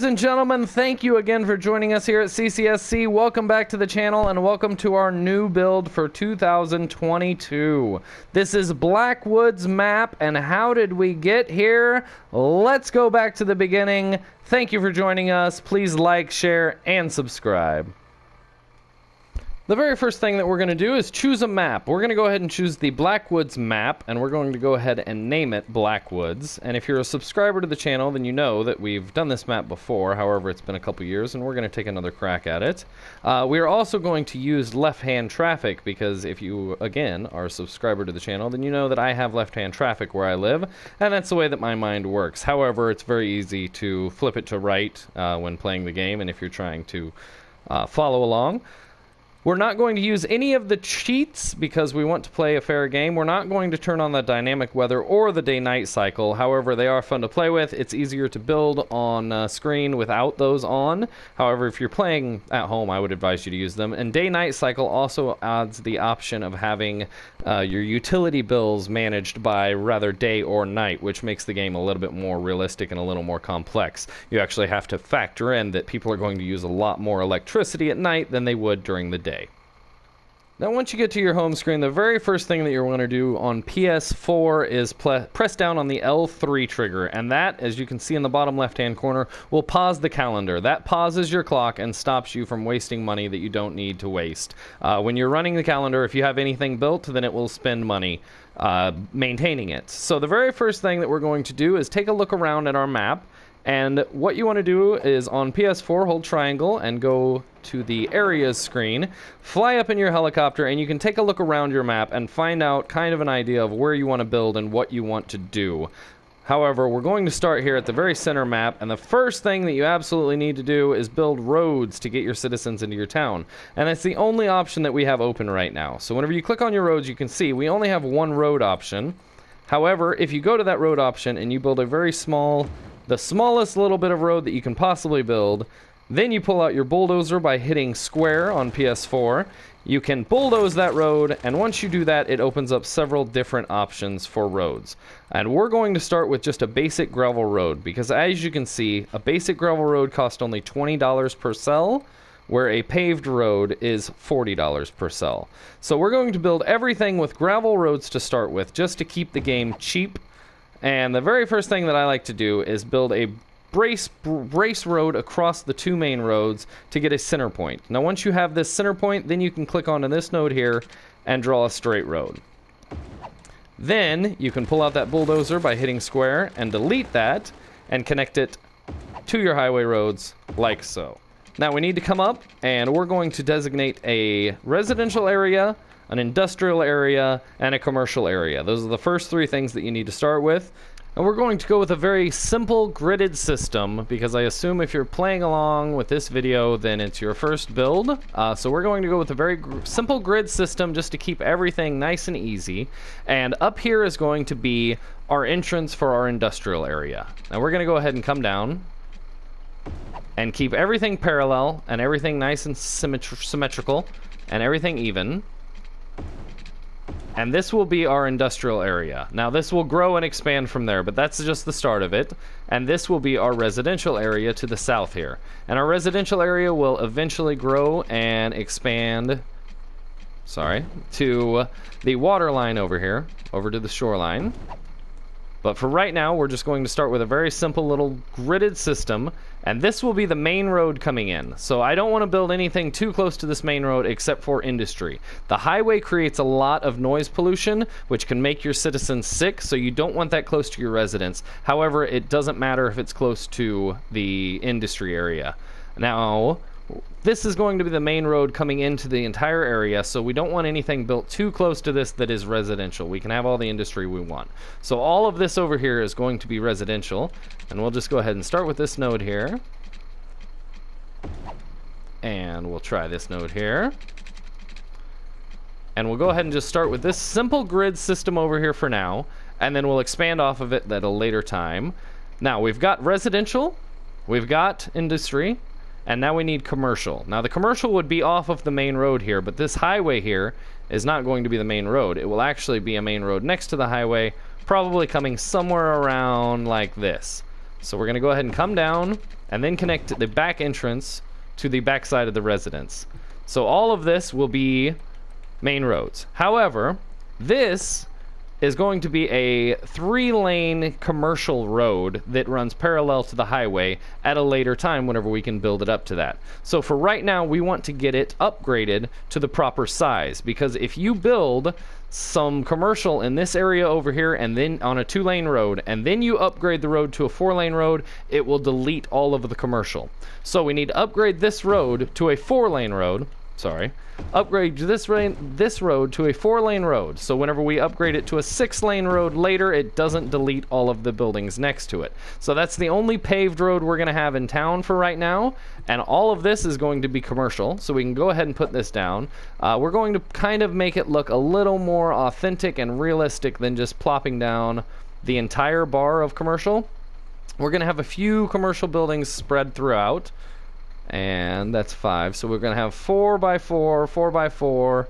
Ladies and gentlemen, thank you again for joining us here at CCSC. Welcome back to the channel and welcome to our new build for 2022. This is Blackwood's map, and how did we get here? Let's go back to the beginning. Thank you for joining us. Please like, share, and subscribe. The very first thing that we're going to do is choose a map. We're going to go ahead and choose the Blackwoods map, and we're going to go ahead and name it Blackwoods. And if you're a subscriber to the channel, then you know that we've done this map before. However, it's been a couple years, and we're going to take another crack at it. We are also going to use left-hand traffic, because if you, again, are a subscriber to the channel, then you know that I have left-hand traffic where I live, and that's the way that my mind works. However, it's very easy to flip it to right when playing the game, and if you're trying to follow along. We're not going to use any of the cheats because we want to play a fair game. We're not going to turn on the dynamic weather or the day-night cycle. However, they are fun to play with. It's easier to build on screen without those on. However, if you're playing at home, I would advise you to use them. And day-night cycle also adds the option of having your utility bills managed by rather day or night, which makes the game a little bit more realistic and a little more complex. You actually have to factor in that people are going to use a lot more electricity at night than they would during the day. Now, once you get to your home screen, the very first thing that you're going to do on PS4 is press down on the L3 trigger, and that, as you can see in the bottom left-hand corner, will pause the calendar. That pauses your clock and stops you from wasting money that you don't need to waste. When you're running the calendar, if you have anything built, then it will spend money maintaining it. So the very first thing that we're going to do is take a look around at our map. And what you want to do is on PS4, hold triangle and go to the areas screen, fly up in your helicopter, and you can take a look around your map and find out kind of an idea of where you want to build and what you want to do. However, we're going to start here at the very center map, and the first thing that you absolutely need to do is build roads to get your citizens into your town. And that's the only option that we have open right now. So whenever you click on your roads, you can see we only have one road option. However, if you go to that road option and you build a very small, the smallest little bit of road that you can possibly build, then you pull out your bulldozer by hitting square on PS4. You can bulldoze that road, and once you do that, it opens up several different options for roads. And we're going to start with just a basic gravel road, because as you can see, a basic gravel road costs only $20 per cell, where a paved road is $40 per cell. So we're going to build everything with gravel roads to start with, just to keep the game cheap. And the very first thing that I like to do is build a brace road across the two main roads to get a center point. Now, once you have this center point, then you can click onto this node here and draw a straight road. Then you can pull out that bulldozer by hitting square and delete that and connect it to your highway roads like so. Now we need to come up and we're going to designate a residential area, an industrial area, and a commercial area. Those are the first three things that you need to start with. And we're going to go with a very simple gridded system, because I assume if you're playing along with this video, then it's your first build. So we're going to go with a very simple grid system just to keep everything nice and easy. And up here is going to be our entrance for our industrial area. Now we're going to go ahead and come down and keep everything parallel and everything nice and symmetrical and everything even. And this will be our industrial area. Now this will grow and expand from there, but that's just the start of it. And this will be our residential area to the south here. And our residential area will eventually grow and expand, to the water line over here, over to the shoreline. But for right now, we're just going to start with a very simple little gridded system, and this will be the main road coming in. So I don't want to build anything too close to this main road except for industry. The highway creates a lot of noise pollution, which can make your citizens sick, so you don't want that close to your residents. However, it doesn't matter if it's close to the industry area. Now, this is going to be the main road coming into the entire area, so we don't want anything built too close to this that is residential. We can have all the industry we want. So all of this over here is going to be residential, and we'll just go ahead and start with this node here. And we'll try this node here. And we'll go ahead and just start with this simple grid system over here for now, and then we'll expand off of it at a later time. Now, we've got residential, we've got industry, and now we need commercial. Now the commercial would be off of the main road here, but this highway here is not going to be the main road. It will actually be a main road next to the highway, probably coming somewhere around like this. So we're going to go ahead and come down and then connect the back entrance to the back side of the residence. So all of this will be main roads. However, this is going to be a 3-lane commercial road that runs parallel to the highway at a later time whenever we can build it up to that. So for right now, we want to get it upgraded to the proper size, because if you build some commercial in this area over here and then on a 2-lane road, and then you upgrade the road to a 4-lane road, it will delete all of the commercial. So we need to upgrade this road to a 4-lane road. Upgrade this road to a 4-lane road, so whenever we upgrade it to a 6-lane road later, it doesn't delete all of the buildings next to it. So that's the only paved road we're going to have in town for right now, and all of this is going to be commercial, so we can go ahead and put this down. We're going to kind of make it look a little more authentic and realistic than just plopping down the entire bar of commercial. We're going to have a few commercial buildings spread throughout. And that's 5, so we're going to have 4x4, 4x4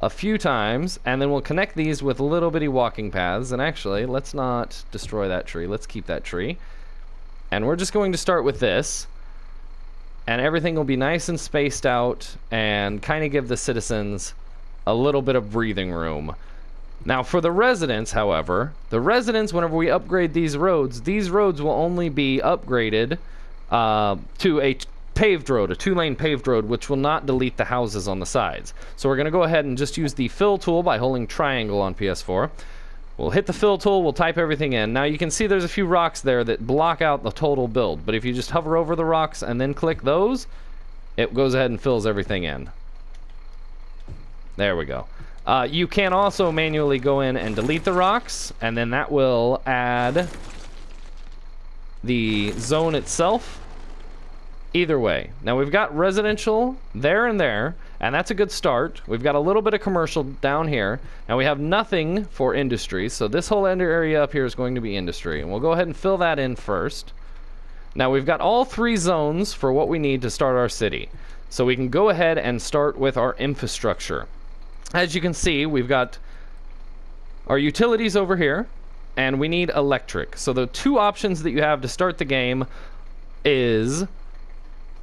a few times, and then we'll connect these with little bitty walking paths. And actually, let's not destroy that tree, let's keep that tree. And we're just going to start with this, and everything will be nice and spaced out and kind of give the citizens a little bit of breathing room. Now for the residents, however, whenever we upgrade these roads will only be upgraded to a paved road, a 2-lane paved road, which will not delete the houses on the sides. So we're going to go ahead and just use the fill tool by holding triangle on PS4. We'll hit the fill tool, we'll type everything in. Now you can see there's a few rocks there that block out the total build, but if you just hover over the rocks and then click those, it goes ahead and fills everything in. There we go. You can also manually go in and delete the rocks, and then that will add the zone itself. Either way, now we've got residential there and there, and that's a good start. We've got a little bit of commercial down here, and we have nothing for industry, so this whole area up here is going to be industry, and we'll go ahead and fill that in first. Now we've got all 3 zones for what we need to start our city, so we can go ahead and start with our infrastructure. As you can see, we've got our utilities over here, and we need electric. So the 2 options that you have to start the game is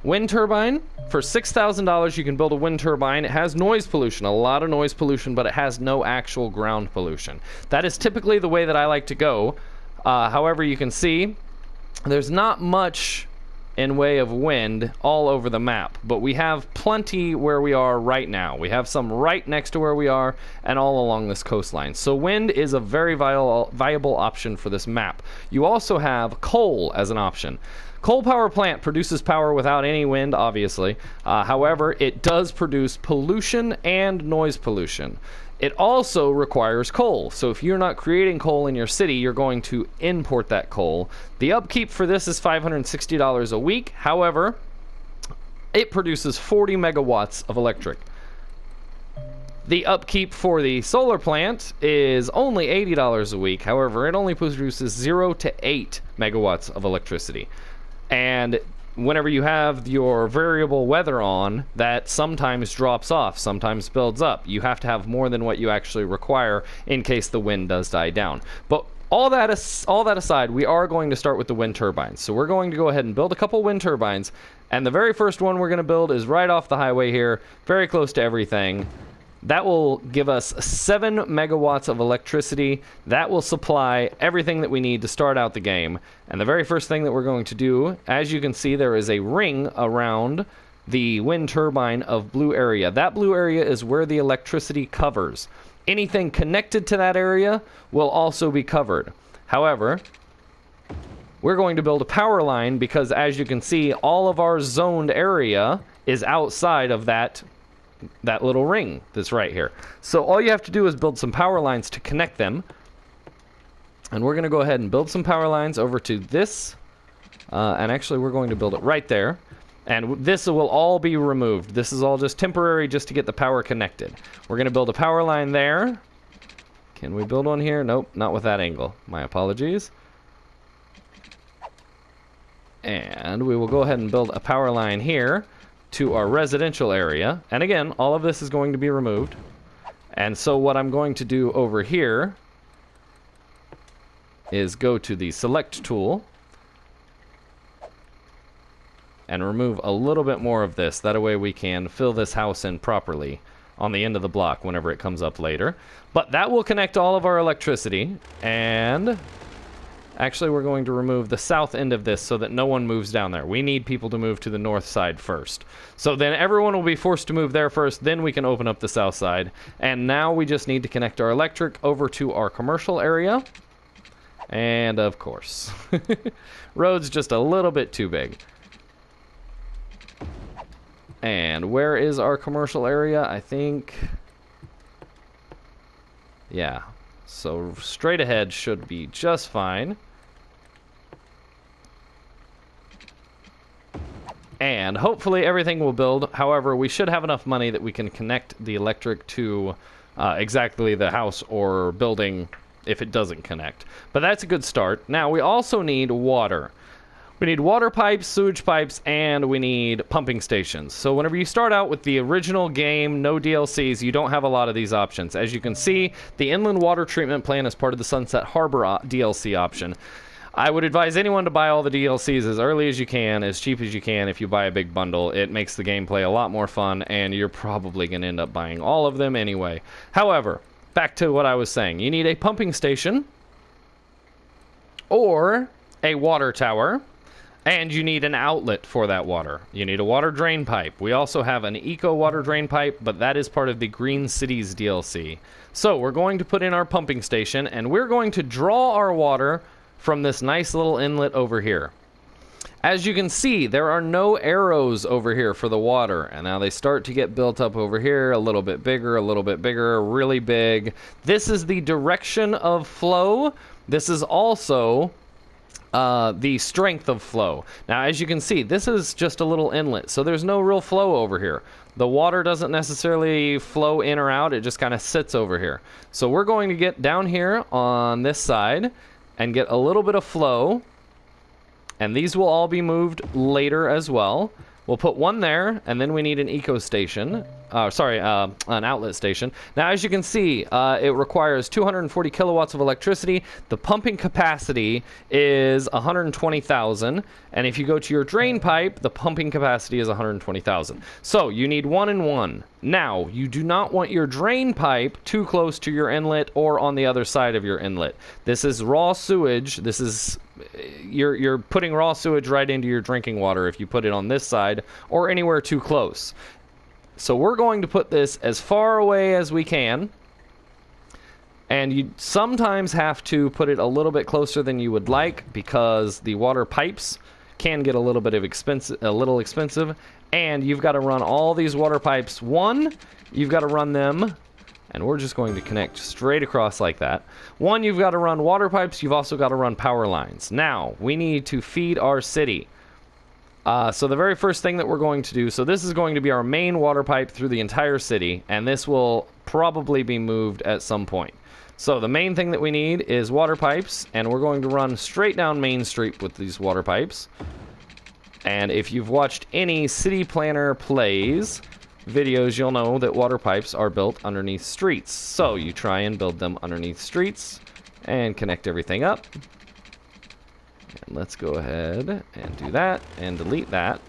wind turbine. For $6,000 you can build a wind turbine. It has noise pollution, a lot of noise pollution, but it has no actual ground pollution. That is typically the way that I like to go. However, you can see there's not much in way of wind all over the map, but we have plenty where we are right now. We have some right next to where we are and all along this coastline. So wind is a very viable option for this map. You also have coal as an option. Coal power plant produces power without any wind, obviously. However, it does produce pollution and noise pollution. It also requires coal, so if you're not creating coal in your city, you're going to import that coal. The upkeep for this is $560 a week. However, it produces 40 megawatts of electric. The upkeep for the solar plant is only $80 a week. However, it only produces 0 to 8 megawatts of electricity. And whenever you have your variable weather on, that sometimes drops off, sometimes builds up. You have to have more than what you actually require in case the wind does die down. But all that aside, we are going to start with the wind turbines. So we're going to go ahead and build a couple wind turbines. And the very first one we're going to build is right off the highway here, very close to everything. That will give us 7 megawatts of electricity. That will supply everything that we need to start out the game. And the very first thing that we're going to do, as you can see, there is a ring around the wind turbine of blue area. That blue area is where the electricity covers. Anything connected to that area will also be covered. However, we're going to build a power line because, as you can see, all of our zoned area is outside of that little ring that's right here. So all you have to do is build some power lines to connect them. And we're going to go ahead and build some power lines over to this. And actually, we're going to build it right there. And this will all be removed. This is all just temporary just to get the power connected. We're going to build a power line there. Can we build one here? Nope, not with that angle. My apologies. And we will go ahead and build a power line here to our residential area. And again, all of this is going to be removed. And so what I'm going to do over here is go to the select tool, and remove a little bit more of this. That way we can fill this house in properly on the end of the block whenever it comes up later. But that will connect all of our electricity, and actually we're going to remove the south end of this so that no one moves down there. We need people to move to the north side first. So then everyone will be forced to move there first, then we can open up the south side. And now we just need to connect our electric over to our commercial area. And of course, road's just a little bit too big. And where is our commercial area? I think, yeah, so straight ahead should be just fine. And hopefully everything will build. However, we should have enough money that we can connect the electric to exactly the house or building if it doesn't connect. But that's a good start. Now, we also need water. We need water pipes, sewage pipes, and we need pumping stations. So whenever you start out with the original game, no DLCs, you don't have a lot of these options. As you can see, the inland water treatment plant is part of the Sunset Harbor DLC option. I would advise anyone to buy all the DLCs as early as you can, as cheap as you can. If you buy a big bundle, it makes the gameplay a lot more fun, and you're probably going to end up buying all of them anyway. However, back to what I was saying. You need a pumping station or a water tower, and you need an outlet for that water. You need a water drain pipe. We also have an eco water drain pipe, but that is part of the Green Cities DLC. So we're going to put in our pumping station, and we're going to draw our water from this nice little inlet over here. As you can see, there are no arrows over here for the water, and now they start to get built up over here, a little bit bigger, really big. This is the direction of flow. This is also the strength of flow. Now, as you can see, this is just a little inlet, so there's no real flow over here. The water doesn't necessarily flow in or out, it just kind of sits over here. So we're going to get down here on this side and get a little bit of flow. And these will all be moved later as well. We'll put one there, and then we need an eco station. An outlet station. Now, as you can see, it requires 240 kilowatts of electricity. The pumping capacity is 120,000. And if you go to your drain pipe, the pumping capacity is 120,000. So you need 1 and 1. Now, you do not want your drain pipe too close to your inlet or on the other side of your inlet. This is raw sewage. This is you're putting raw sewage right into your drinking water if you put it on this side or anywhere too close. So we're going to put this as far away as we can, and you sometimes have to put it a little bit closer than you would like because the water pipes can get a little expensive, and you've got to run all these water pipes. You've got to run them, and we're just going to connect straight across like that. You've got to run water pipes. You've also got to run power lines. Now, we need to feed our city. So the very first thing that we're going to do, so this is going to be our main water pipe through the entire city, and this will probably be moved at some point. So the main thing that we need is water pipes, and we're going to run straight down Main Street with these water pipes. And if you've watched any city planner plays videos, you'll know that water pipes are built underneath streets. So you try and build them underneath streets and connect everything up. And let's go ahead and do that and delete that.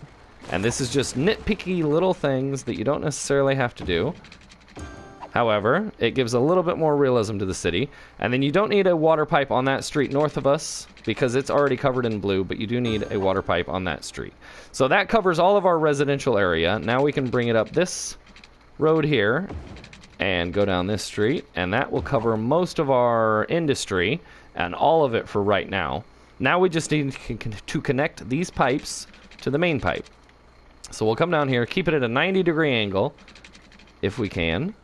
And this is just nitpicky little things that you don't necessarily have to do. However, it gives a little bit more realism to the city. And then you don't need a water pipe on that street north of us because it's already covered in blue, but you do need a water pipe on that street. So that covers all of our residential area. Now we can bring it up this road here and go down this street, and that will cover most of our industry and all of it for right now. Now we just need to connect these pipes to the main pipe. So we'll come down here, keep it at a 90-degree angle, if we can.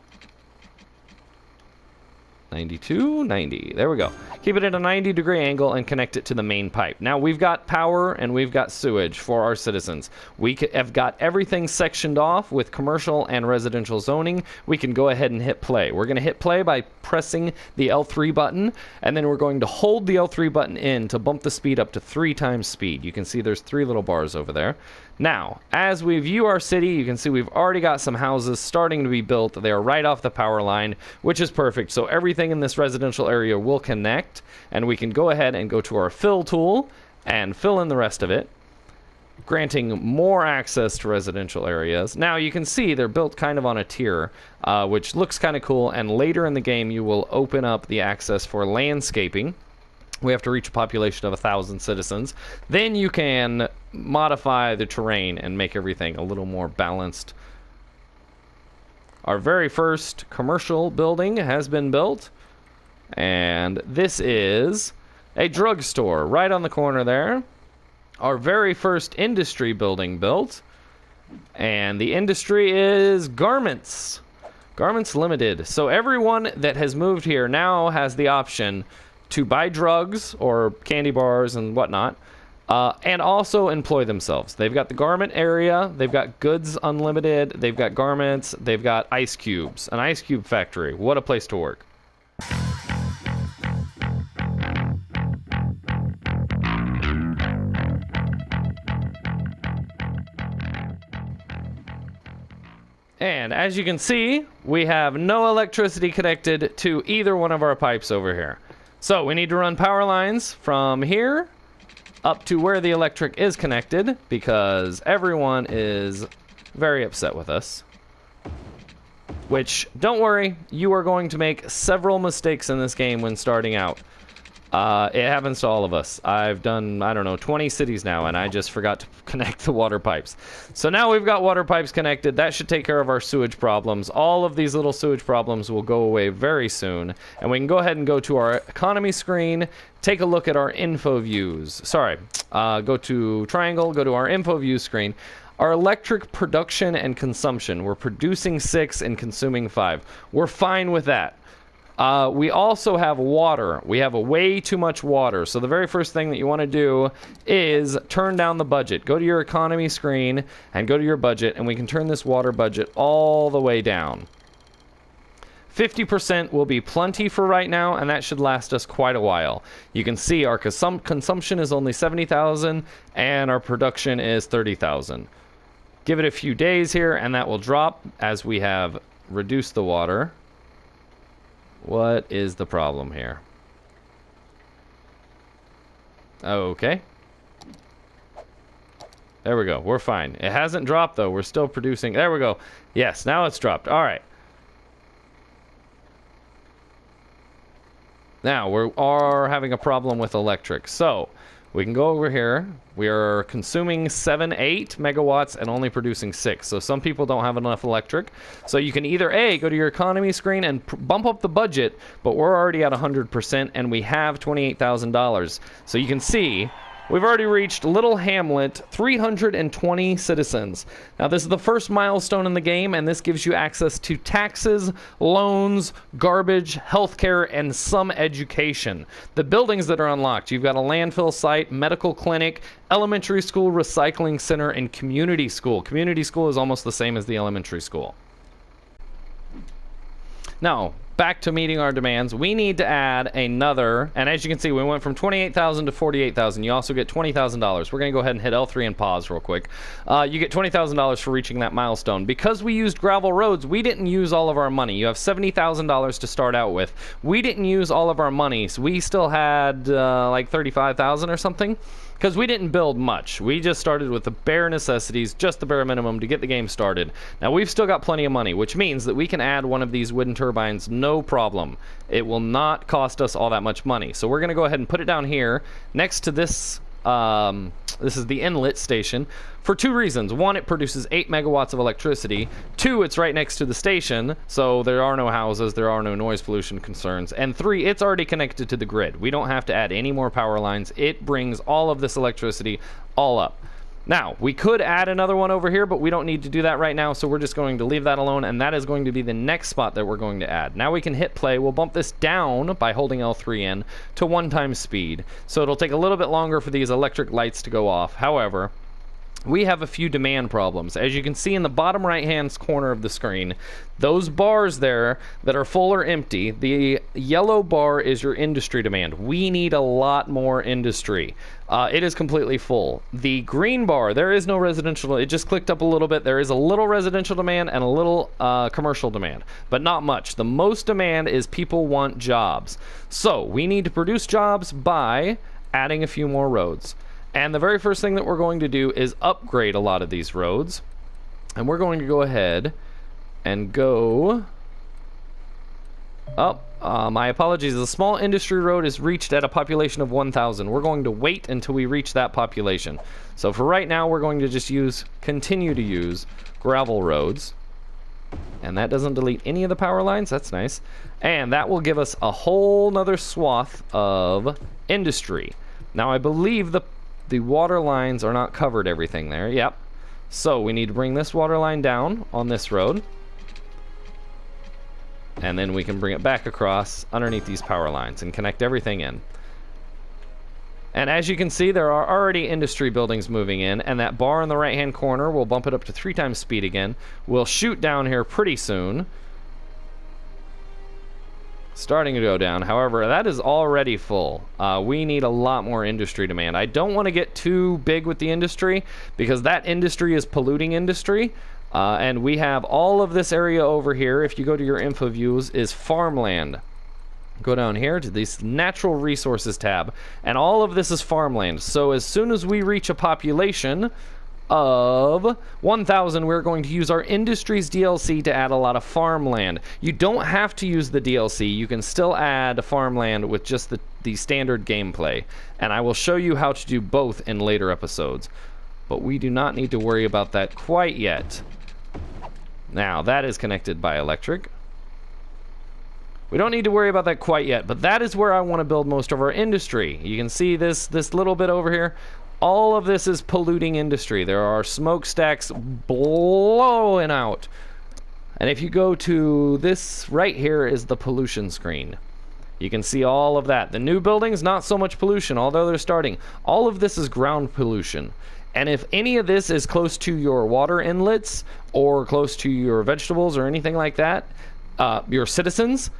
92, 90. There we go. Keep it at a 90-degree angle and connect it to the main pipe. Now, we've got power and we've got sewage for our citizens. We have got everything sectioned off with commercial and residential zoning. We can go ahead and hit play. We're going to hit play by pressing the L3 button, and then we're going to hold the L3 button in to bump the speed up to 3 times speed. You can see there's 3 little bars over there. Now, as we view our city, you can see we've already got some houses starting to be built. They are right off the power line, which is perfect. So everything in this residential area will connect, and we can go ahead and go to our fill tool and fill in the rest of it. granting more access to residential areas. Now you can see they're built kind of on a tier, which looks kind of cool, and later in the game you will open up the access for landscaping. We have to reach a population of 1,000 citizens. Then you can modify the terrain and make everything a little more balanced. Our very first commercial building has been built, and this is a drugstore right on the corner there. Our very first industry building built, and the industry is garments. Garments Limited. So everyone that has moved here now has the option to buy drugs or candy bars and whatnot, and also employ themselves. They've got the garment area, they've got goods unlimited, they've got garments, they've got ice cubes. An ice cube factory. What a place to work. And as you can see, we have no electricity connected to either one of our pipes over here. So we need to run power lines from here up to where the electric is connected, because everyone is very upset with us. Which, don't worry, you are going to make several mistakes in this game when starting out. It happens to all of us. I've done, I don't know, 20 cities now, and I just forgot to connect the water pipes. So now we've got water pipes connected. That should take care of our sewage problems. All of these little sewage problems will go away very soon. And we can go ahead and go to our economy screen, take a look at our info views. Sorry, go to triangle, go to our info view screen. Our electric production and consumption. We're producing 6 and consuming 5. We're fine with that. We also have water. We have way too much water. So the very first thing that you want to do is turn down the budget. Go to your economy screen and go to your budget, and we can turn this water budget all the way down. 50% will be plenty for right now, and that should last us quite a while. You can see our consumption is only 70,000 and our production is 30,000. Give it a few days here and that will drop as we have reduced the water. What is the problem here? Okay. There we go. We're fine. It hasn't dropped though. We're still producing. There we go. Yes, now it's dropped. All right. Now we are having a problem with electric. So we can go over here. We are consuming 8 megawatts and only producing 6. So some people don't have enough electric. So you can either A, go to your economy screen and bump up the budget, but we're already at 100% and we have $28,000. So you can see we've already reached Little Hamlet, 320 citizens. Now this is the first milestone in the game, and this gives you access to taxes, loans, garbage, healthcare, and some education. The buildings that are unlocked, you've got a landfill site, medical clinic, elementary school, recycling center, and community school. Community school is almost the same as the elementary school. Now, back to meeting our demands, we need to add another, and as you can see, we went from 28,000 to 48,000. You also get $20,000. We're going to go ahead and hit L3 and pause real quick. You get $20,000 for reaching that milestone. Because we used gravel roads, we didn't use all of our money. You have $70,000 to start out with. We didn't use all of our money, so we still had like 35,000 or something. Because we didn't build much. We just started with the bare necessities, just the bare minimum to get the game started. Now we've still got plenty of money, which means that we can add one of these wind turbines no problem. It will not cost us all that much money. So we're going to go ahead and put it down here next to this. This is the inlet station for 2 reasons. 1, it produces 8 megawatts of electricity. 2, it's right next to the station, so there are no houses, there are no noise pollution concerns. And 3, it's already connected to the grid. We don't have to add any more power lines. It brings all of this electricity all up. Now, we could add another one over here, but we don't need to do that right now, so we're just going to leave that alone, and that is going to be the next spot that we're going to add. Now we can hit play. We'll bump this down by holding L3 in to 1x speed, so it'll take a little bit longer for these electric lights to go off. However, we have a few demand problems. As you can see in the bottom right-hand corner of the screen, those bars there that are full or empty, the yellow bar is your industry demand. We need a lot more industry. It is completely full. The green bar, there is no residential. It just clicked up a little bit. There is a little residential demand and a little commercial demand, but not much. The most demand is people want jobs. So we need to produce jobs by adding a few more roads. And the very first thing that we're going to do is upgrade a lot of these roads. And we're going to go ahead and go up. My apologies. The small industry road is reached at a population of 1,000. We're going to wait until we reach that population. So for right now, we're going to just continue to use gravel roads. And that doesn't delete any of the power lines. That's nice. And that will give us a whole nother swath of industry. Now, I believe the water lines are not covered everything there. Yep. So we need to bring this water line down on this road. And then we can bring it back across underneath these power lines and connect everything in. And as you can see, there are already industry buildings moving in, and that bar in the right-hand corner, we'll bump it up to 3 times speed again. We'll shoot down here pretty soon. Starting to go down. However, that is already full. We need a lot more industry demand. I don't want to get too big with the industry, because that industry is polluting industry. And we have all of this area over here, if you go to your info views, is farmland. Go down here to this natural resources tab, and all of this is farmland. So as soon as we reach a population of 1,000, we're going to use our industries DLC to add a lot of farmland. You don't have to use the DLC. You can still add farmland with just the standard gameplay. And I will show you how to do both in later episodes. But we do not need to worry about that quite yet. Now, that is connected by electric. We don't need to worry about that quite yet, but that is where I want to build most of our industry. You can see this little bit over here. All of this is polluting industry. There are smokestacks blowing out. And if you go to this right here is the pollution screen. You can see all of that. The new buildings, not so much pollution, although they're starting. All of this is ground pollution. And if any of this is close to your water inlets or close to your vegetables or anything like that, your citizens,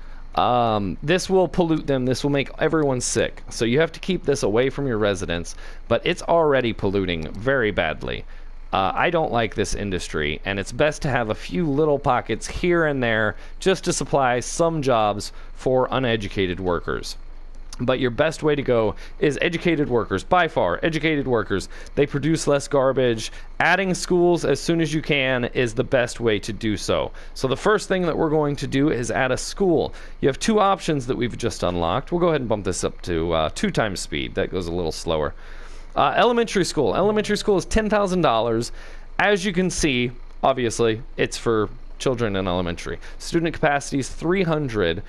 this will pollute them. This will make everyone sick. So you have to keep this away from your residents, but it's already polluting very badly. I don't like this industry, and it's best to have a few little pockets here and there just to supply some jobs for uneducated workers. But your best way to go is educated workers. By far, educated workers. They produce less garbage. Adding schools as soon as you can is the best way to do so. So the first thing that we're going to do is add a school. You have 2 options that we've just unlocked. We'll go ahead and bump this up to 2 times speed. That goes a little slower. Elementary school. Elementary school is $10,000. As you can see, obviously, it's for children in elementary. Student capacity is 300.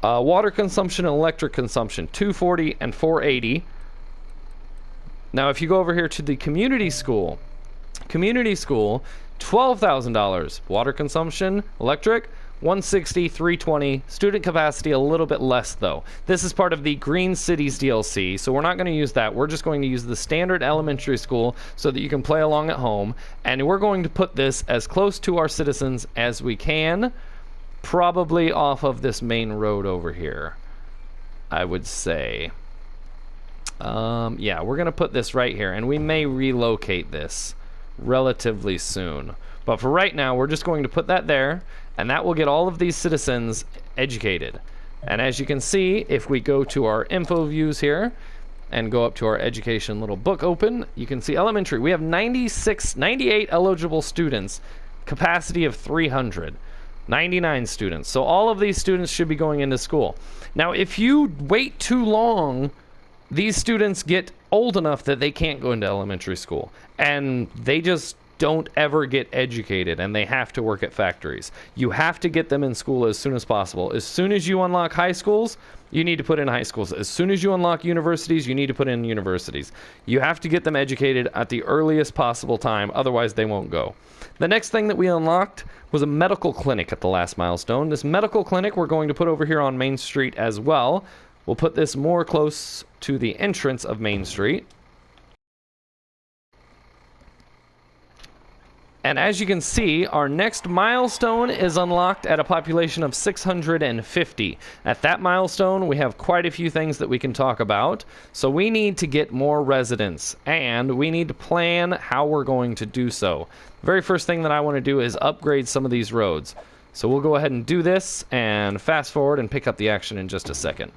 Water consumption and electric consumption, 240 and 480. Now, if you go over here to the community school, $12,000. Water consumption, electric, 160, 320. Student capacity, a little bit less, though. This is part of the Green Cities DLC, so we're not going to use that. We're just going to use the standard elementary school so that you can play along at home. And we're going to put this as close to our citizens as we can. Probably off of this main road over here, I would say. Yeah, we're going to put this right here, and we may relocate this relatively soon. But for right now, we're just going to put that there, and that will get all of these citizens educated. And as you can see, if we go to our info views here and go up to our education little book open, you can see elementary. We have 98 eligible students, capacity of 300. 99 students. So all of these students should be going into school. Now, if you wait too long, these students get old enough that they can't go into elementary school. And they just don't ever get educated, and they have to work at factories. You have to get them in school as soon as possible. As soon as you unlock high schools, you need to put in high schools. As soon as you unlock universities, you need to put in universities. You have to get them educated at the earliest possible time, otherwise they won't go. The next thing that we unlocked was a medical clinic at the last milestone. This medical clinic we're going to put over here on Main Street as well. We'll put this more close to the entrance of Main Street. And as you can see, our next milestone is unlocked at a population of 650. At that milestone, we have quite a few things that we can talk about. So we need to get more residents, and we need to plan how we're going to do so. The very first thing that I want to do is upgrade some of these roads. So we'll go ahead and do this, and fast forward and pick up the action in just a second.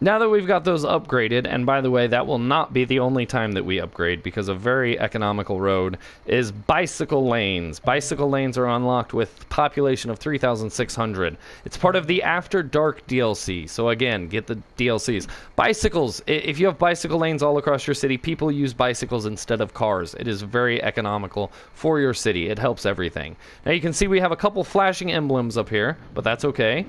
Now that we've got those upgraded, and by the way, that will not be the only time that we upgrade, because a very economical road is bicycle lanes. Bicycle lanes are unlocked with population of 3,600. It's part of the After Dark DLC, so again, get the DLCs. Bicycles, if you have bicycle lanes all across your city, people use bicycles instead of cars. It is very economical for your city. It helps everything. Now you can see we have a couple flashing emblems up here, but that's okay.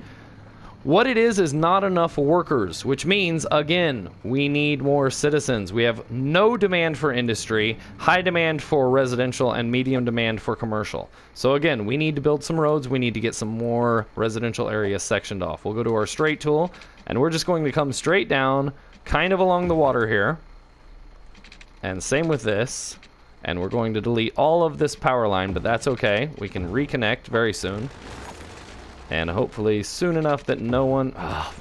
What it is not enough workers, which means, again, we need more citizens. We have no demand for industry, high demand for residential, and medium demand for commercial. So again, we need to build some roads. We need to get some more residential areas sectioned off. We'll go to our straight tool, and we're just going to come straight down, kind of along the water here. And same with this. And we're going to delete all of this power line, but that's okay. We can reconnect very soon. And hopefully soon enough that no one...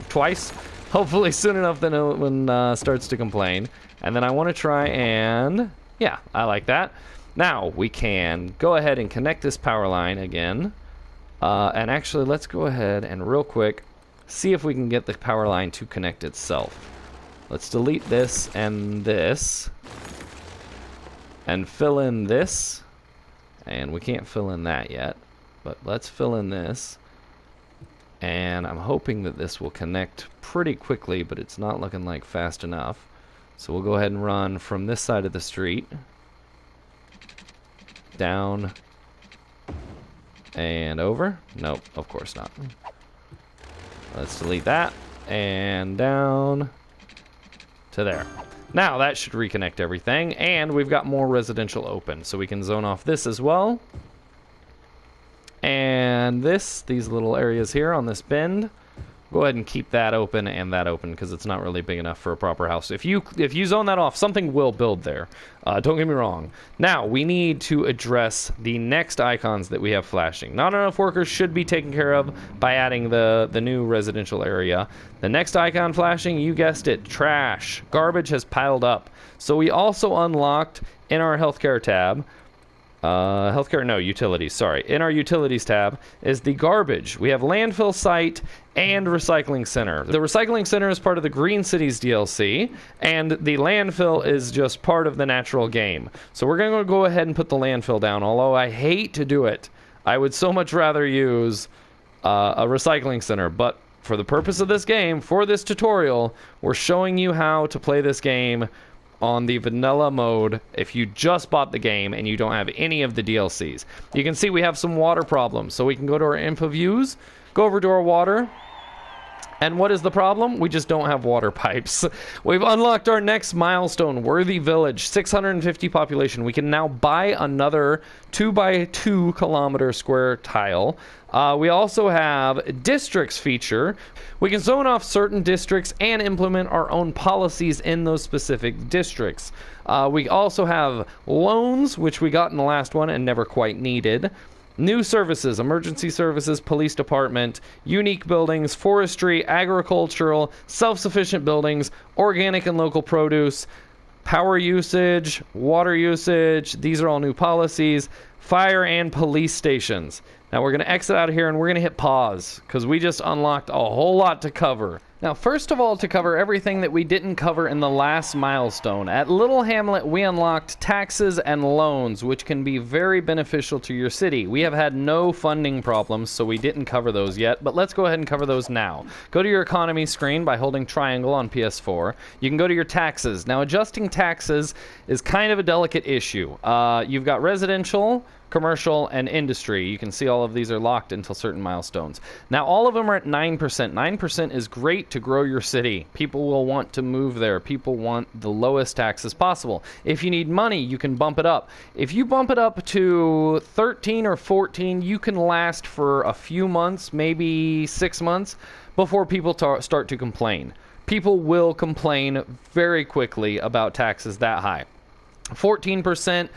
twice? Hopefully soon enough that no one starts to complain. And then I want to try and... yeah, I like that. Now, we can go ahead and connect this power line again. And actually, let's go ahead and real quick see if we can get the power line to connect itself. Let's delete this and this. And fill in this. And we can't fill in that yet. But let's fill in this. And I'm hoping that this will connect pretty quickly, but it's not looking like fast enough. So we'll go ahead and run from this side of the street. Down. And over. Nope, of course not. Let's delete that. And down to there. Now that should reconnect everything. And we've got more residential open. So we can zone off this as well. And these little areas here on this bend, go ahead and keep that open and that open, because it's not really big enough for a proper house. If you zone that off, something will build there. Don't get me wrong. Now, we need to address the next icons that we have flashing. Not enough workers should be taken care of by adding the new residential area. The next icon flashing, you guessed it, trash. Garbage has piled up. So we also unlocked in our healthcare tab, utilities, sorry. In our utilities tab is the garbage. We have landfill site and recycling center. The recycling center is part of the Green Cities DLC, and the landfill is just part of the natural game. So we're going to go ahead and put the landfill down, although I hate to do it. I would so much rather use a recycling center, but for the purpose of this game, for this tutorial, we're showing you how to play this game on the vanilla mode if you just bought the game and you don't have any of the DLCs. You can see we have some water problems, so we can go to our info views, go over to our water, and what is the problem? We just don't have water pipes. We've unlocked our next milestone, Worthy Village, 650 population. We can now buy another 2x2 kilometer square tile. We also have districts feature. We can zone off certain districts and implement our own policies in those specific districts. We also have loans, which we got in the last one and never quite needed. New services, emergency services, police department, unique buildings, forestry, agricultural, self-sufficient buildings, organic and local produce, power usage, water usage. These are all new policies. Fire and police stations. Now we're going to exit out of here and we're going to hit pause because we just unlocked a whole lot to cover. Now, first of all, to cover everything that we didn't cover in the last milestone, at Little Hamlet, we unlocked taxes and loans, which can be very beneficial to your city. We have had no funding problems, so we didn't cover those yet, but let's go ahead and cover those now. Go to your economy screen by holding triangle on PS4. You can go to your taxes. Now, adjusting taxes is kind of a delicate issue. You've got residential, commercial, and industry. You can see all of these are locked until certain milestones. Now, all of them are at 9%. 9% is great to grow your city. People will want to move there. People want the lowest taxes possible. If you need money, you can bump it up. If you bump it up to 13 or 14, you can last for a few months, maybe 6 months, before people start to complain. People will complain very quickly about taxes that high. 14%,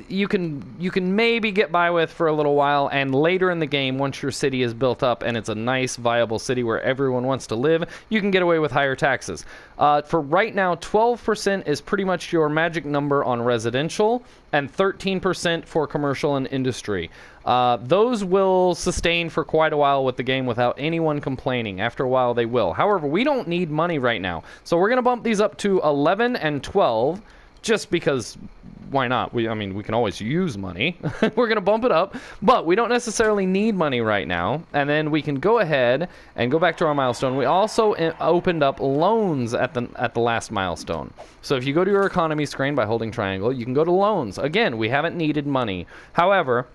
you can maybe get by with for a little while, and later in the game, once your city is built up and it's a nice, viable city where everyone wants to live, you can get away with higher taxes. For right now, 12% is pretty much your magic number on residential, and 13% for commercial and industry. Those will sustain for quite a while with the game without anyone complaining. After a while, they will. However, we don't need money right now, so we're going to bump these up to 11 and 12, just because, why not? I mean, we can always use money. We're going to bump it up, but we don't necessarily need money right now. And then we can go ahead and go back to our milestone. We also opened up loans at the last milestone. So if you go to your economy screen by holding triangle, you can go to loans. Again, we haven't needed money. However,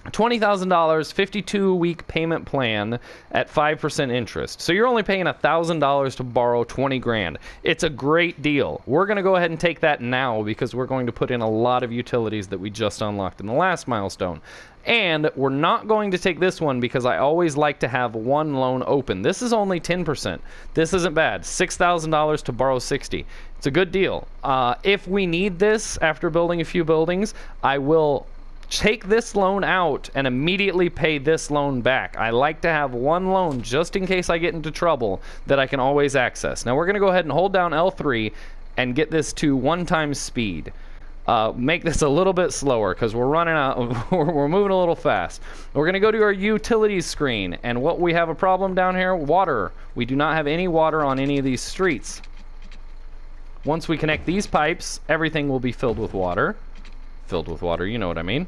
$20,000, 52-week payment plan at 5% interest. So you're only paying $1,000 to borrow 20 grand. It's a great deal. We're going to go ahead and take that now because we're going to put in a lot of utilities that we just unlocked in the last milestone. And we're not going to take this one because I always like to have one loan open. This is only 10%. This isn't bad. $6,000 to borrow 60. It's a good deal. If we need this after building a few buildings, I will take this loan out and immediately pay this loan back. I like to have one loan just in case I get into trouble that I can always access. Now we're going to go ahead and hold down L3 and get this to 1 times speed. Make this a little bit slower because we're running out. We're moving a little fast. We're going to go to our utilities screen, and what we have a problem down here, water. We do not have any water on any of these streets. Once we connect these pipes, everything will be filled with water. Filled with water, you know what I mean.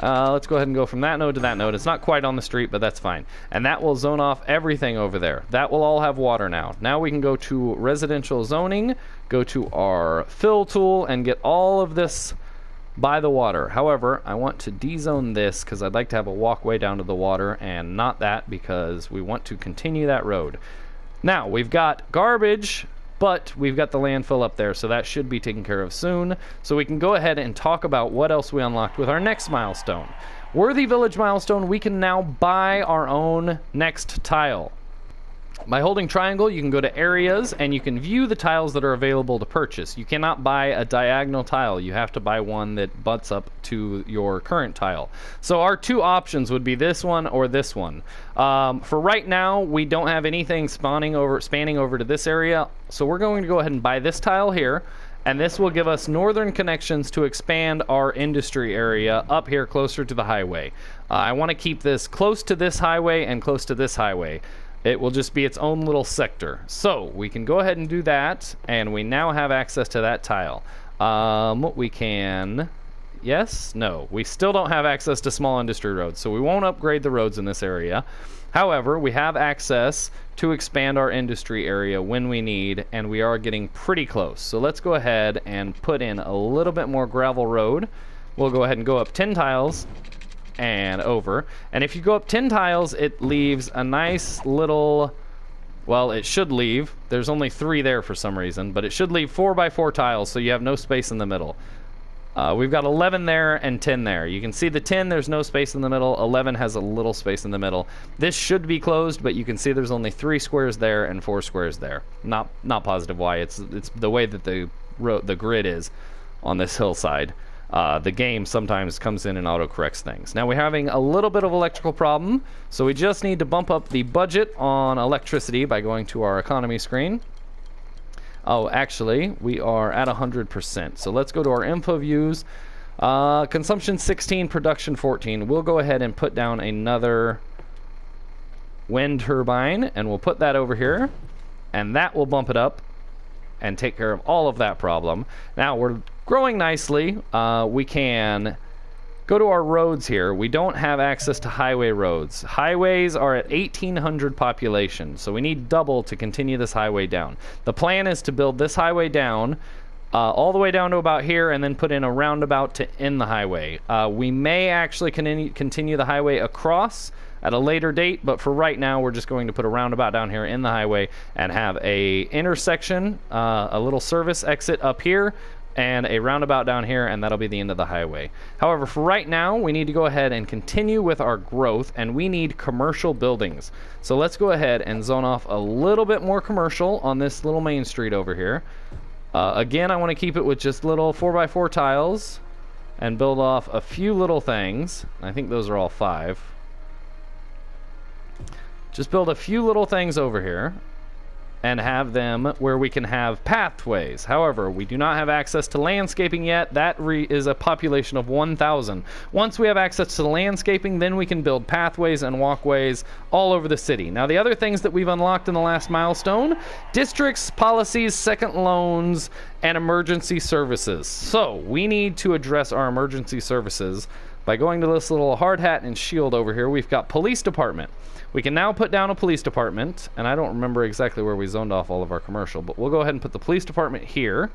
Let's go ahead and go from that node to that node. It's not quite on the street, but that's fine. And that will zone off everything over there. That will all have water now. Now we can go to residential zoning, go to our fill tool, and get all of this by the water. However, I want to dezone this because I'd like to have a walkway down to the water, and not that because we want to continue that road. Now, we've got garbage, but we've got the landfill up there, so that should be taken care of soon. So we can go ahead and talk about what else we unlocked with our next milestone. Worthy Village milestone, we can now buy our own next tile. By holding triangle, you can go to areas and you can view the tiles that are available to purchase. You cannot buy a diagonal tile. You have to buy one that butts up to your current tile. So our two options would be this one or this one. For right now, we don't have anything spanning over to this area. So we're going to go ahead and buy this tile here. And this will give us northern connections to expand our industry area up here closer to the highway. I want to keep this close to this highway and close to this highway. It will just be its own little sector. So we can go ahead and do that, and we now have access to that tile. We can... Yes? No. We still don't have access to small industry roads, so we won't upgrade the roads in this area. However, we have access to expand our industry area when we need, and we are getting pretty close. So let's go ahead and put in a little bit more gravel road. We'll go ahead and go up 10 tiles and over. And if you go up 10 tiles, it leaves a nice little... Well, it should leave. There's only 3 there for some reason, but it should leave 4x4 tiles, so you have no space in the middle. We've got 11 there and 10 there. You can see the 10, there's no space in the middle. 11 has a little space in the middle. This should be closed, but you can see there's only 3 squares there and 4 squares there. Not positive why. It's the way that the grid is on this hillside. The game sometimes comes in and auto-corrects things. Now we're having a little bit of electrical problem, so we just need to bump up the budget on electricity by going to our economy screen. Oh, actually, we are at 100%. So let's go to our info views. Consumption 16, production 14. We'll go ahead and put down another wind turbine, and we'll put that over here, and that will bump it up and take care of all of that problem. Now we're growing nicely. We can go to our roads here. We don't have access to highway roads. Highways are at 1,800 population, so we need double to continue this highway down. The plan is to build this highway down all the way down to about here and then put in a roundabout to end the highway. We may actually continue the highway across at a later date, but for right now we're just going to put a roundabout down here in the highway and have a intersection, a little service exit up here, and a roundabout down here, and that'll be the end of the highway. However, for right now, we need to go ahead and continue with our growth, and we need commercial buildings. So let's go ahead and zone off a little bit more commercial on this little main street over here. Again, I want to keep it with just little 4x4 tiles and build off a few little things. I think those are all 5. Just build a few little things over here and have them where we can have pathways. However, we do not have access to landscaping yet. That is a population of 1,000. Once we have access to the landscaping, then we can build pathways and walkways all over the city. Now, the other things that we've unlocked in the last milestone: districts, policies, second loans, and emergency services. So we need to address our emergency services by going to this little hard hat and shield over here. We've got police department. We can now put down a police department, and I don't remember exactly where we zoned off all of our commercial, but we'll go ahead and put the police department here.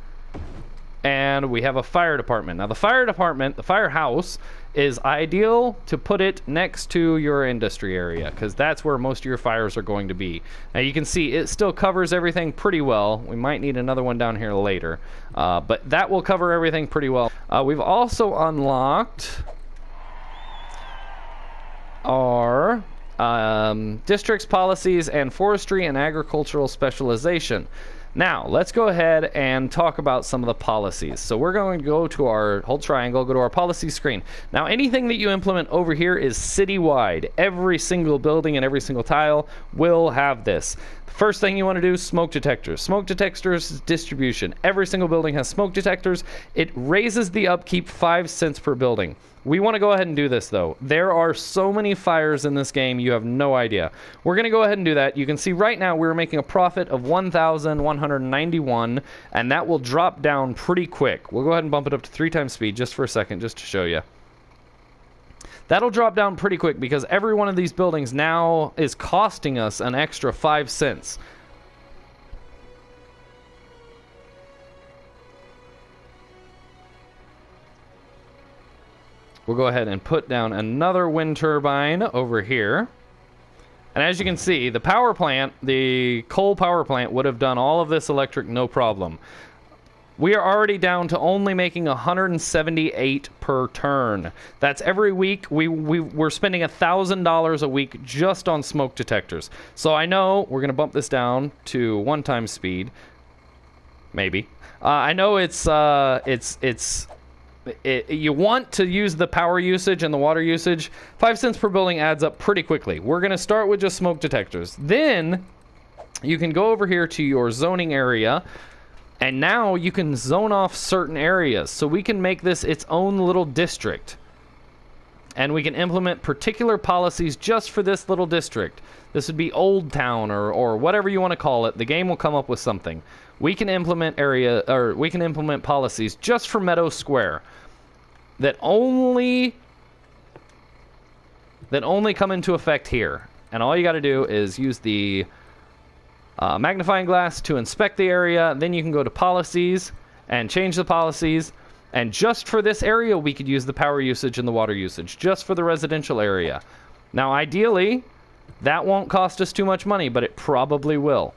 And we have a fire department. Now, the fire department, the firehouse, is ideal to put it next to your industry area, because that's where most of your fires are going to be. Now, you can see it still covers everything pretty well. We might need another one down here later, but that will cover everything pretty well. We've also unlocked our districts, policies, and forestry and agricultural specialization. Now, let's go ahead and talk about some of the policies. So we're going to go to our, hold triangle, go to our policy screen. Now, anything that you implement over here is citywide. Every single building and every single tile will have this. The first thing you want to do is smoke detectors. Smoke detectors distribution. Every single building has smoke detectors. It raises the upkeep 5 cents per building. We want to go ahead and do this, though. There are so many fires in this game, you have no idea. We're going to go ahead and do that. You can see right now we're making a profit of 1,191, and that will drop down pretty quick. We'll go ahead and bump it up to 3 times speed just for a second, just to show you. That'll drop down pretty quick because every one of these buildings now is costing us an extra 5 cents. We'll go ahead and put down another wind turbine over here. And as you can see, the power plant, the coal power plant, would have done all of this electric no problem. We are already down to only making 178 per turn. That's every week. We're spending $1,000 a week just on smoke detectors. So I know we're going to bump this down to 1 times speed. Maybe. I know you want to use the power usage and the water usage. 5 cents per building adds up pretty quickly. We're going to start with just smoke detectors. Then you can go over here to your zoning area, and now you can zone off certain areas. So we can make this its own little district. And we can implement particular policies just for this little district. This would be Old Town or whatever you want to call it. The game will come up with something. We can implement policies just for Meadow Square that only come into effect here. And all you got to do is use the magnifying glass to inspect the area. Then you can go to policies and change the policies. And just for this area, we could use the power usage and the water usage, just for the residential area. Now, ideally, that won't cost us too much money, but it probably will.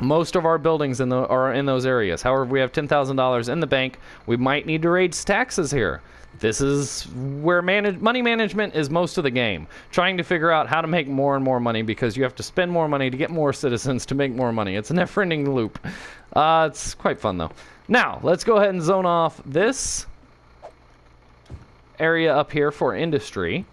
Most of our buildings are in those areas. However, if we have $10,000 in the bank, we might need to raise taxes here. This is where money management is most of the game. Trying to figure out how to make more and more money, because you have to spend more money to get more citizens to make more money. It's a never-ending loop. It's quite fun, though. Now, let's go ahead and zone off this area up here for industry.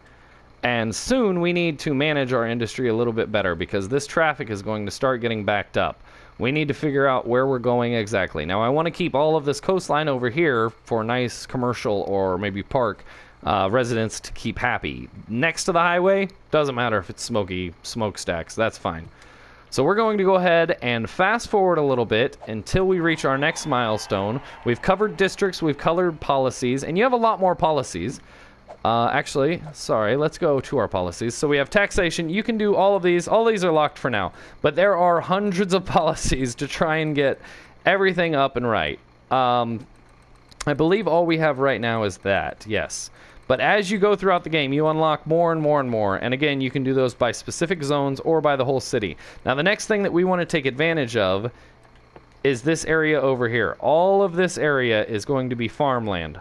And soon we need to manage our industry a little bit better, because this traffic is going to start getting backed up. We need to figure out where we're going exactly. Now, I want to keep all of this coastline over here for nice commercial or maybe park residents to keep happy. Next to the highway, doesn't matter if it's smoky smokestacks, that's fine. So we're going to go ahead and fast forward a little bit until we reach our next milestone. We've covered districts, we've covered policies, and you have a lot more policies. Actually, sorry, let's go to our policies. So we have taxation. You can do all of these. All these are locked for now. But there are hundreds of policies to try and get everything up and right. I believe all we have right now is that, yes. But as you go throughout the game, you unlock more and more and more. And again, you can do those by specific zones or by the whole city. Now, the next thing that we want to take advantage of is this area over here. All of this area is going to be farmland.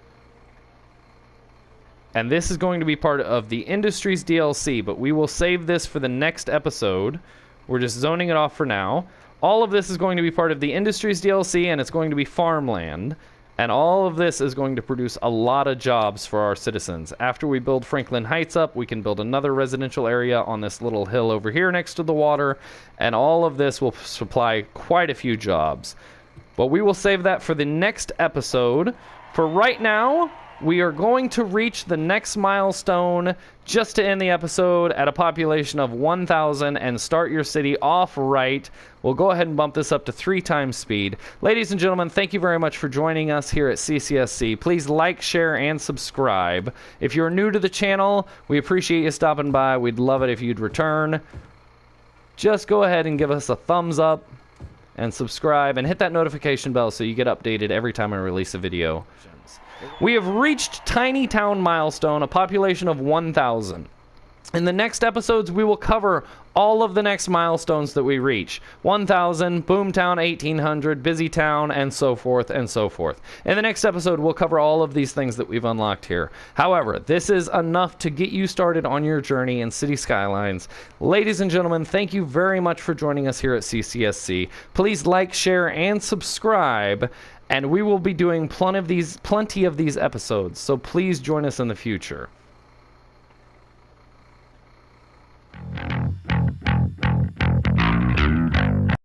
And this is going to be part of the Industries DLC, but we will save this for the next episode. We're just zoning it off for now. All of this is going to be part of the Industries DLC, and it's going to be farmland. And all of this is going to produce a lot of jobs for our citizens. After we build Franklin Heights up, we can build another residential area on this little hill over here next to the water. And all of this will supply quite a few jobs. But we will save that for the next episode. For right now, we are going to reach the next milestone just to end the episode at a population of 1,000 and start your city off right. We'll go ahead and bump this up to 3 times speed. Ladies and gentlemen, thank you very much for joining us here at CCSC. Please like, share, and subscribe. If you're new to the channel, we appreciate you stopping by. We'd love it if you'd return. Just go ahead and give us a thumbs up and subscribe and hit that notification bell so you get updated every time I release a video. We have reached Tiny Town Milestone, a population of 1,000. In the next episodes, we will cover all of the next milestones that we reach. 1,000, Boomtown 1,800, Busy Town, and so forth and so forth. In the next episode, we'll cover all of these things that we've unlocked here. However, this is enough to get you started on your journey in City Skylines. Ladies and gentlemen, thank you very much for joining us here at CCSC. Please like, share, and subscribe. And we will be doing plenty of these episodes, so please join us in the future.